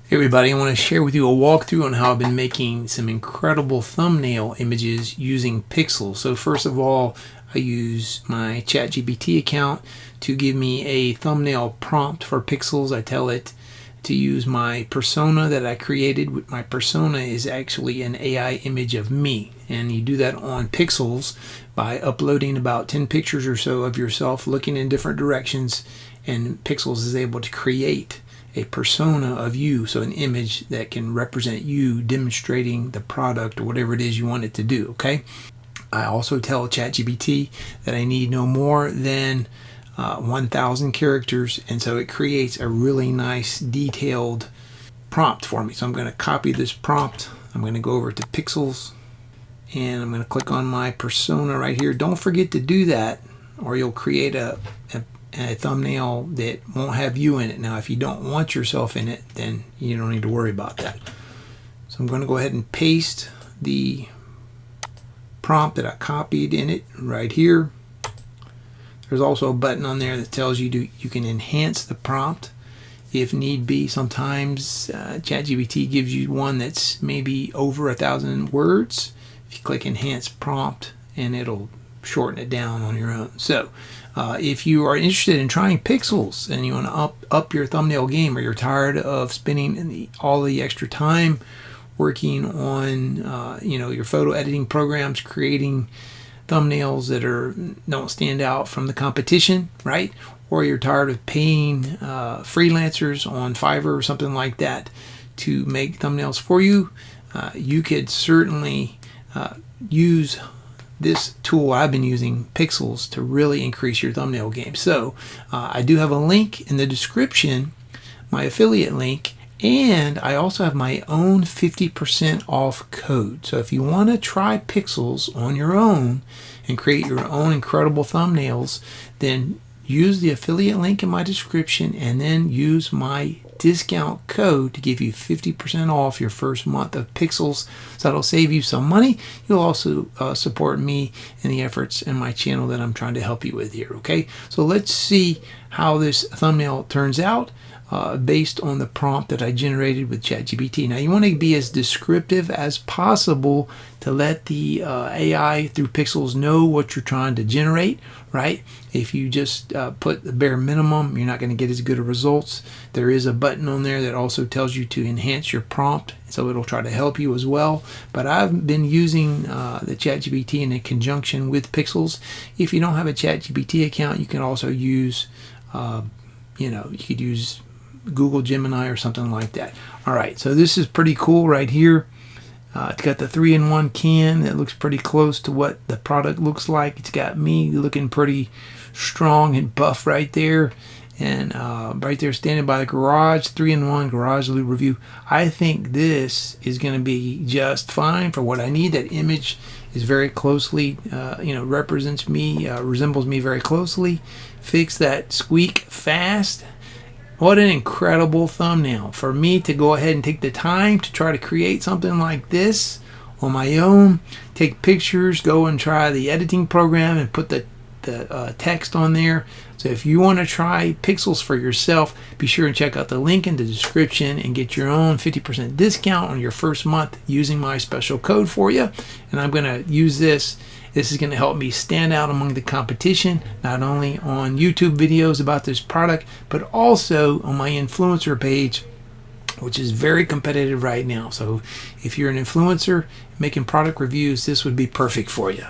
Hey everybody, I want to share with you a walkthrough on how I've been making some incredible thumbnail images using Pixzels. So first of all, I use my ChatGPT account to give me a thumbnail prompt for Pixzels. I tell it to use my persona that I created. My persona is actually an AI image of me, and you do that on Pixzels by uploading about 10 pictures or so of yourself looking in different directions, and Pixzels is able to create a persona of you, so an image that can represent you demonstrating the product or whatever it is you want it to do. Okay, I also tell ChatGPT that I need no more than 1,000 characters, and so it creates a really nice detailed prompt for me. So I'm going to copy this prompt. I'm going to go over to Pixzels and I'm going to click on my persona right here. Don't forget to do that or you'll create a thumbnail that won't have you in it. Now if you don't want yourself in it, then you don't need to worry about that. So I'm going to go ahead and paste the prompt that I copied in it right here. There's also a button on there that tells you you can enhance the prompt if need be. Sometimes ChatGPT gives you one that's maybe over 1,000 words. If you click enhance prompt, and it'll shorten it down on your own. So if you are interested in trying Pixzels and you want to up your thumbnail game, or you're tired of spending all the extra time working on your photo editing programs, creating thumbnails that don't stand out from the competition, right? Or you're tired of paying freelancers on Fiverr or something like that to make thumbnails for you, you could certainly use this tool I've been using, Pixzels, to really increase your thumbnail game. So I do have a link in the description, my affiliate link, and I also have my own 50% off code. So if you want to try Pixzels on your own and create your own incredible thumbnails, then use the affiliate link in my description and then use my discount code to give you 50% off your first month of Pixzels. So that'll save you some money. You'll also support me in the efforts in my channel that I'm trying to help you with here. Okay, so let's see how this thumbnail turns out based on the prompt that I generated with ChatGPT. Now you want to be as descriptive as possible to let the AI through Pixzels know what you're trying to generate, right? If you just put the bare minimum, you're not going to get as good of results. There is a button on there that also tells you to enhance your prompt, so it'll try to help you as well. But I've been using the ChatGPT in conjunction with Pixzels. If you don't have a ChatGPT account, you can also use you could use Google Gemini or something like that. All right, so this is pretty cool right here. It's got the 3-in-1 can that looks pretty close to what the product looks like. It's got me looking pretty strong and buff right there, and right there standing by the garage. 3-in-1 garage lube review. I think this is going to be just fine for what I need. That image is very closely represents me, resembles me very closely. Fix that squeak fast. What an incredible thumbnail. For me to go ahead and take the time to try to create something like this on my own, take pictures, go and try the editing program and put the text on there. So if you want to try Pixzels for yourself, be sure and check out the link in the description and get your own 50% discount on your first month using my special code for you. And I'm going to use this. This is going to help me stand out among the competition, not only on YouTube videos about this product, but also on my influencer page, which is very competitive right now. So if you're an influencer making product reviews, this would be perfect for you.